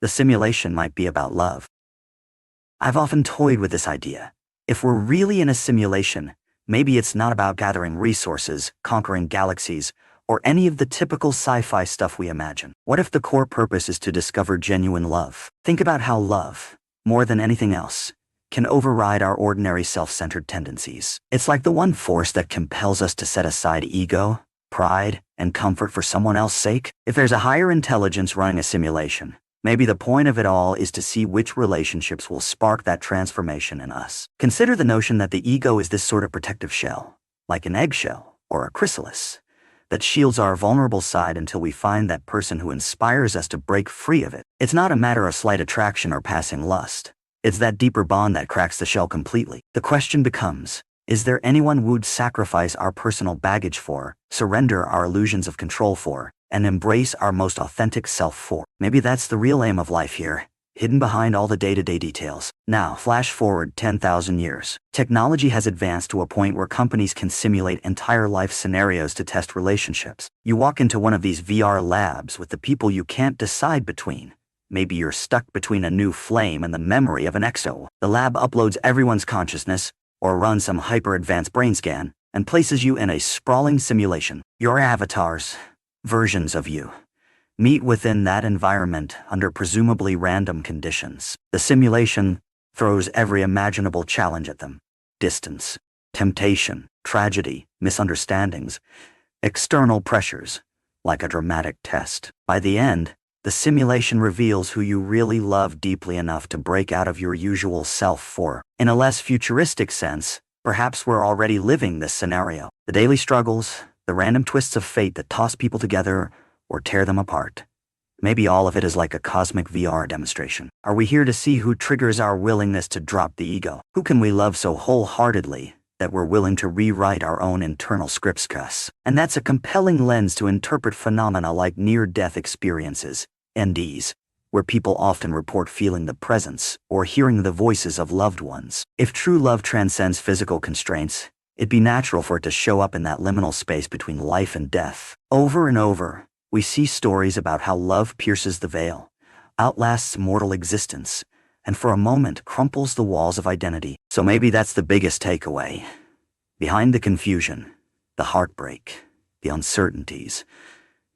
the simulation might be about love. I've often toyed with this idea. If we're really in a simulation, maybe it's not about gathering resources, conquering galaxies, or any of the typical sci-fi stuff we imagine. What if the core purpose is to discover genuine love? Think about how love, more than anything else, can override our ordinary self-centered tendencies. It's like the one force that compels us to set aside ego, pride, and comfort for someone else's sake. If there's a higher intelligence running a simulation, maybe the point of it all is to see which relationships will spark that transformation in us. Consider the notion that the ego is this sort of protective shell, like an eggshell or a chrysalis, that shields our vulnerable side until we find that person who inspires us to break free of it. It's not a matter of slight attraction or passing lust. It's that deeper bond that cracks the shell completely. The question becomes, is there anyone we'd sacrifice our personal baggage for, surrender our illusions of control for, and embrace our most authentic self for? Maybe that's the real aim of life here, hidden behind all the day-to-day details. Now, flash forward 10,000 years. Technology has advanced to a point where companies can simulate entire life scenarios to test relationships. You walk into one of these VR labs with the people you can't decide between. Maybe you're stuck between a new flame and the memory of an exo. The lab uploads everyone's consciousness, or runs some hyper-advanced brain scan, and places you in a sprawling simulation. Your avatars, versions of you, meet within that environment under presumably random conditions. The simulation throws every imaginable challenge at them: distance, temptation, tragedy, misunderstandings, external pressures, like a dramatic test. By the end, the simulation reveals who you really love deeply enough to break out of your usual self for. In a less futuristic sense, perhaps we're already living this scenario. The daily struggles, the random twists of fate that toss people together or tear them apart. Maybe all of it is like a cosmic VR demonstration. Are we here to see who triggers our willingness to drop the ego? Who can we love so wholeheartedly that we're willing to rewrite our own internal scripts? And that's a compelling lens to interpret phenomena like near-death experiences, NDEs, where people often report feeling the presence or hearing the voices of loved ones. If true love transcends physical constraints, it'd be natural for it to show up in that liminal space between life and death. Over and over, we see stories about how love pierces the veil, outlasts mortal existence, and for a moment crumples the walls of identity. So maybe that's the biggest takeaway. Behind the confusion, the heartbreak, the uncertainties,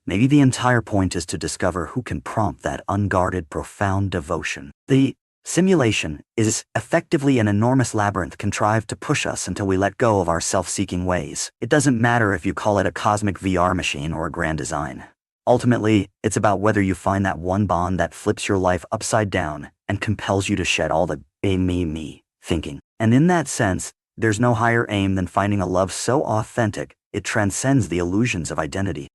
maybe the entire point is to discover who can prompt that unguarded, profound devotion. The simulation is effectively an enormous labyrinth contrived to push us until we let go of our self-seeking ways. It doesn't matter if you call it a cosmic VR machine or a grand design. Ultimately, it's about whether you find that one bond that flips your life upside down and compels you to shed all the me thinking. And in that sense, there's no higher aim than finding a love so authentic it transcends the illusions of identity.